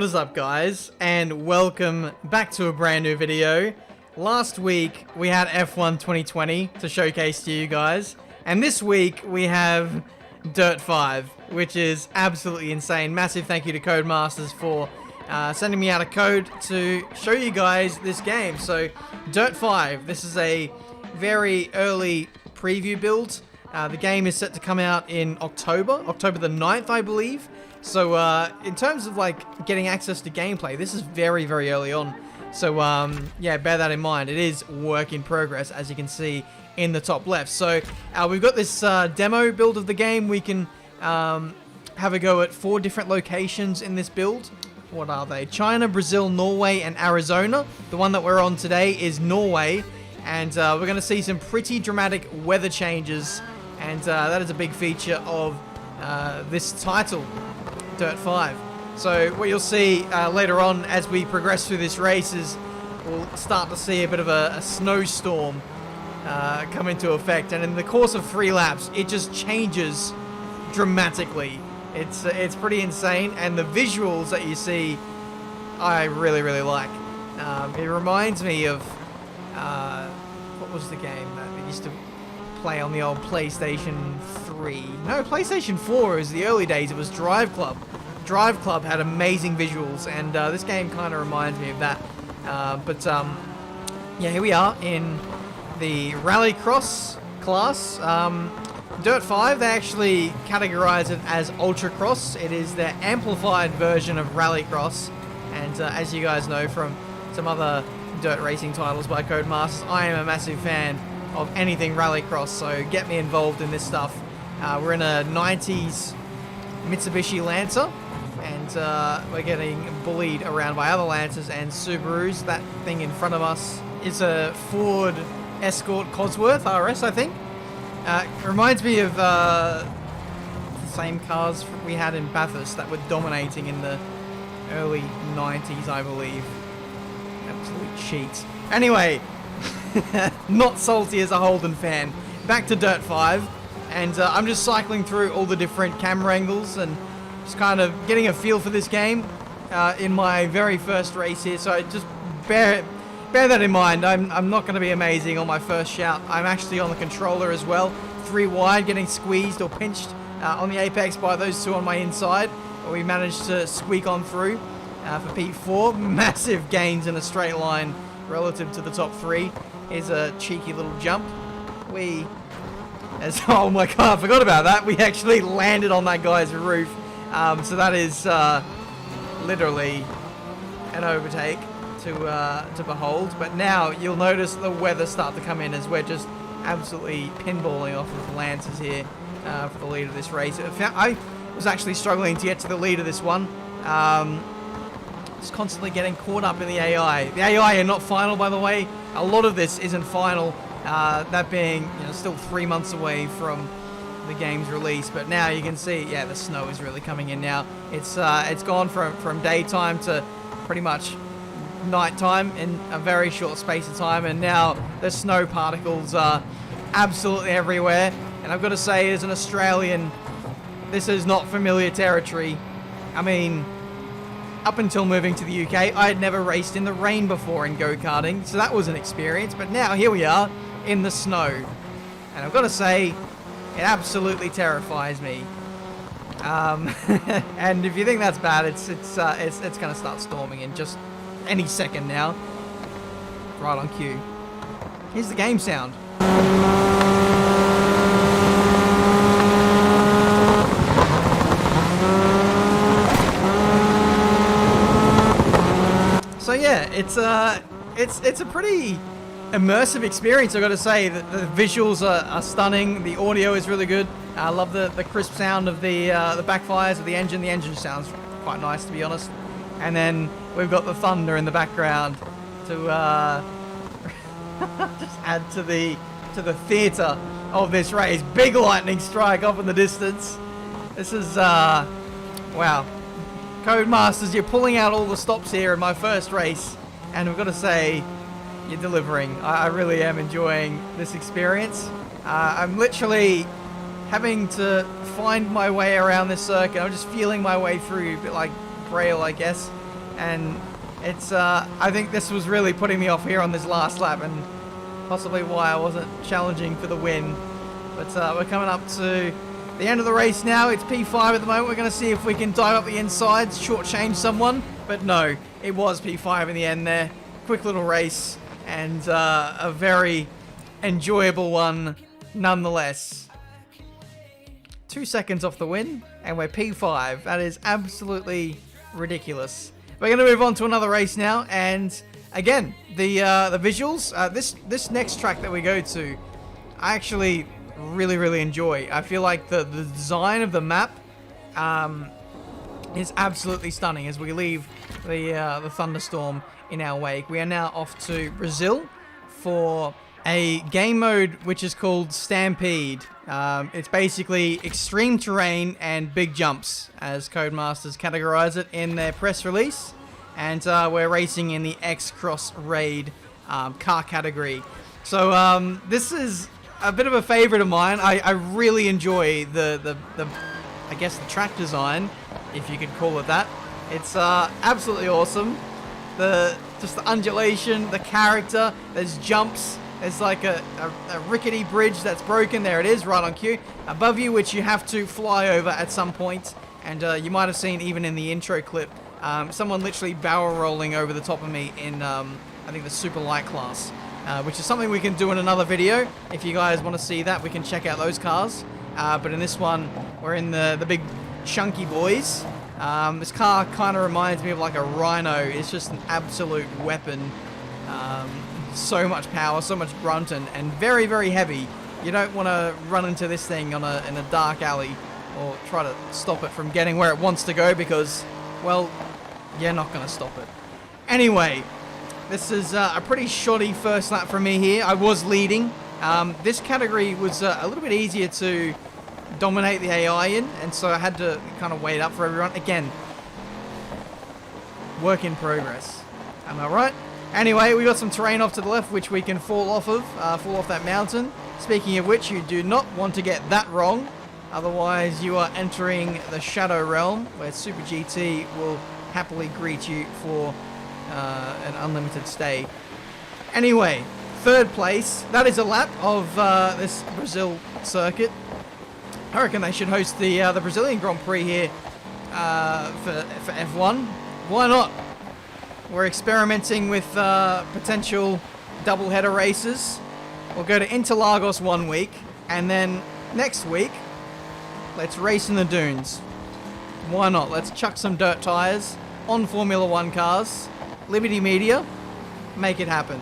What is up, guys, and welcome back to a brand new video. Last week we had F1 2020 to showcase to you guys, and this week we have DiRT 5, which is absolutely insane. Massive thank you to Codemasters for sending me out a code to show you guys this game. So DiRT 5, this is a very early preview build. The game is set to come out in October the 9th, I believe. So in terms of like getting access to gameplay, this is very, very early on. So yeah, bear that in mind. It is work in progress, as you can see in the top left. So we've got this demo build of the game. We can have a go at 4 different locations in this build. What are they? China, Brazil, Norway, and Arizona. The one that we're on today is Norway. And we're going to see some pretty dramatic weather changes. And that is a big feature of this title, DiRT 5. So what you'll see later on as we progress through this race is we'll start to see a bit of a snowstorm come into effect. And in the course of 3 laps, it just changes dramatically. It's pretty insane. And the visuals that you see, I really, really like. It reminds me of, what was the game that we used to play on the old PlayStation 3? No, PlayStation 4 was the early days. It was Drive Club. Drive Club had amazing visuals, and this game kind of reminds me of that. Yeah, here we are in the Rallycross class. DiRT 5, they actually categorize it as Ultra Cross. It is their amplified version of Rallycross, and as you guys know from some other dirt racing titles by Codemasters, I am a massive fan of anything Rallycross, so get me involved in this stuff. We're in a 90s Mitsubishi Lancer, and we're getting bullied around by other Lancers and Subarus. That thing in front of us is a Ford Escort Cosworth RS, I think. Reminds me of the same cars we had in Bathurst that were dominating in the early 90s, I believe. Absolute cheats. Anyway, not salty as a Holden fan. Back to DiRT 5, and I'm just cycling through all the different camera angles and just kind of getting a feel for this game in my very first race here. So just bear that in mind. I'm not going to be amazing on my first shout. I'm actually on the controller as well, 3 wide, getting squeezed or pinched on the apex by those 2 on my inside. But we managed to squeak on through for P4. Massive gains in a straight line relative to the top 3. Here's a cheeky little jump. Oh my god, I forgot about that. We actually landed on that guy's roof. So that is literally an overtake to behold. But now you'll notice the weather start to come in as we're just absolutely pinballing off of Lancers here for the lead of this race. I was actually struggling to get to the lead of this one. Just constantly getting caught up in the AI. The AI are not final, by the way. A lot of this isn't final. That being, still 3 months away from the game's release. But now you can see, yeah, the snow is really coming in now. It's gone from daytime to pretty much nighttime in a very short space of time, and now the snow particles are absolutely everywhere. And I've got to say, as an Australian, this is not familiar territory. I mean, up until moving to the UK, I had never raced in the rain before in go-karting, so that was an experience. But now here we are in the snow, and I've got to say, it absolutely terrifies me. And if you think that's bad, it's going to start storming in just any second now. Right on cue. Here's the game sound. So yeah, it's a pretty immersive experience, I've got to say. The visuals are stunning. The audio is really good. I love the crisp sound of the backfires of the engine. The engine sounds quite nice, to be honest. And then we've got the thunder in the background to just add to the theatre of this race. Big lightning strike off in the distance. This is wow. Codemasters, you're pulling out all the stops here in my first race, and I've got to say, you're delivering. I really am enjoying this experience. I'm literally having to find my way around this circuit. I'm just feeling my way through, a bit like Braille, I guess. and it's I think this was really putting me off here on this last lap, and possibly why I wasn't challenging for the win. But we're coming up to the end of the race now. It's P5 at the moment. We're going to see if we can dive up the insides, shortchange someone. But no, it was P5 in the end there. Quick little race, and a very enjoyable one nonetheless. 2 seconds off the win, and we're P5. That is absolutely ridiculous. We're going to move on to another race now, and again, the visuals. This next track that we go to, I actually really enjoy. I feel like the design of the map is absolutely stunning as we leave the thunderstorm in our wake. We are now off to Brazil for a game mode which is called Stampede. It's basically extreme terrain and big jumps, as Codemasters categorize it in their press release. And we're racing in the X-Cross Raid car category. So this is a bit of a favorite of mine. I really enjoy the I guess the track design, if you could call it that. It's absolutely awesome. Just the undulation, the character, there's jumps. There's like a rickety bridge that's broken. There it is, right on cue. Above you, which you have to fly over at some point. And you might have seen even in the intro clip, someone literally barrel rolling over the top of me in, I think, the super light class. Which is something we can do in another video. If you guys want to see that, we can check out those cars. But in this one, we're in the big chunky boys. This car kind of reminds me of like a Rhino. It's just an absolute weapon. So much power, so much grunt, and very heavy. You don't want to run into this thing in a dark alley or try to stop it from getting where it wants to go, because, well, you're not going to stop it. Anyway, this is a pretty shoddy first lap from me here. I was leading. This category was a little bit easier to dominate the AI in, and so I had to kind of wait up for everyone. Again, work in progress. Am I right? Anyway, we got some terrain off to the left which we can fall off of, fall off that mountain. Speaking of which, you do not want to get that wrong, otherwise you are entering the Shadow Realm, where Super GT will happily greet you for an unlimited stay. Anyway, third place. That is a lap of this Brazil circuit. I reckon they should host the Brazilian Grand Prix here for F1. Why not? We're experimenting with potential double-header races. We'll go to Interlagos 1 week, and then next week, let's race in the dunes. Why not? Let's chuck some dirt tires on Formula 1 cars. Liberty Media, make it happen.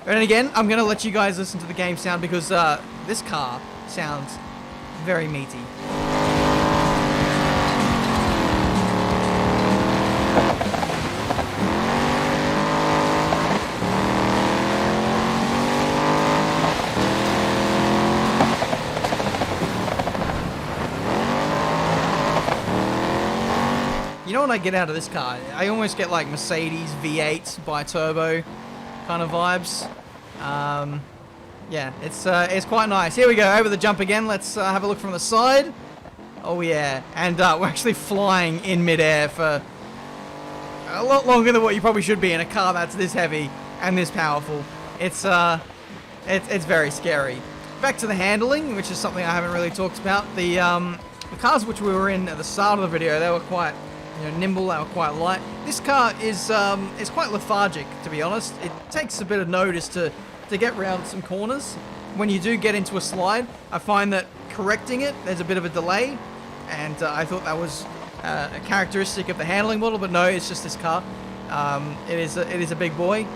And again, I'm going to let you guys listen to the game sound, because this car sounds very meaty. You know what I get out of this car? I almost get like Mercedes V8 bi-turbo kind of vibes. Yeah, it's quite nice. Here we go, over the jump again. Let's have a look from the side. Oh yeah, and we're actually flying in midair for a lot longer than what you probably should be in a car that's this heavy and this powerful. It's very scary. Back to the handling, which is something I haven't really talked about. The cars which we were in at the start of the video, they were quite nimble, they were quite light. This car is quite lethargic, to be honest. It takes a bit of notice to get around some corners. When you do get into a slide, I find that correcting it, there's a bit of a delay, and I thought that was a characteristic of the handling model, but no, it's just this car. It is a big boy.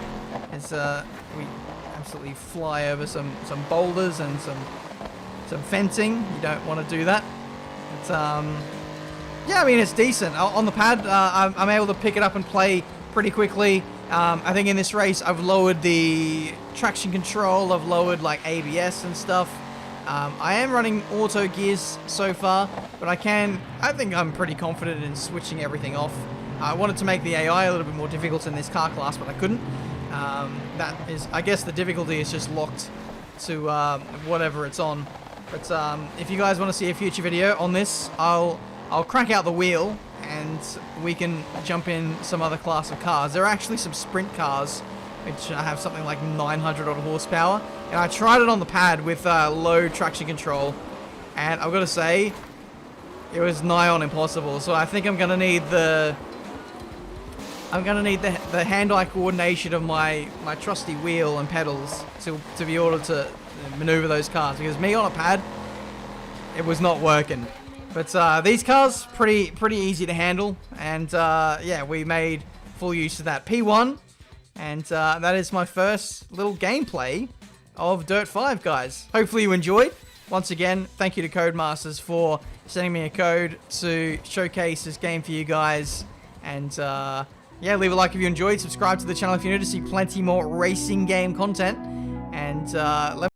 We absolutely fly over some boulders and some fencing. You don't want to do that. It's yeah, I mean, it's decent. On the pad, I'm able to pick it up and play pretty quickly. I think in this race, I've lowered the traction control, I've lowered like ABS and stuff. I am running auto gears so far, but I think I'm pretty confident in switching everything off. I wanted to make the AI a little bit more difficult in this car class, but I couldn't. I guess the difficulty is just locked to whatever it's on. But if you guys want to see a future video on this, I'll crank out the wheel and we can jump in some other class of cars. There are actually some sprint cars which have something like 900 odd horsepower, and I tried it on the pad with low traction control, and I've got to say it was nigh on impossible. So I think I'm gonna need the hand-eye coordination of my trusty wheel and pedals to be able to maneuver those cars, because me on a pad, it was not working. But these cars pretty easy to handle, and yeah, we made full use of that P1, and that is my first little gameplay of Dirt 5, guys. Hopefully you enjoyed. Once again, thank you to Codemasters for sending me a code to showcase this game for you guys, and yeah, leave a like if you enjoyed, subscribe to the channel if you're new to see plenty more racing game content, and let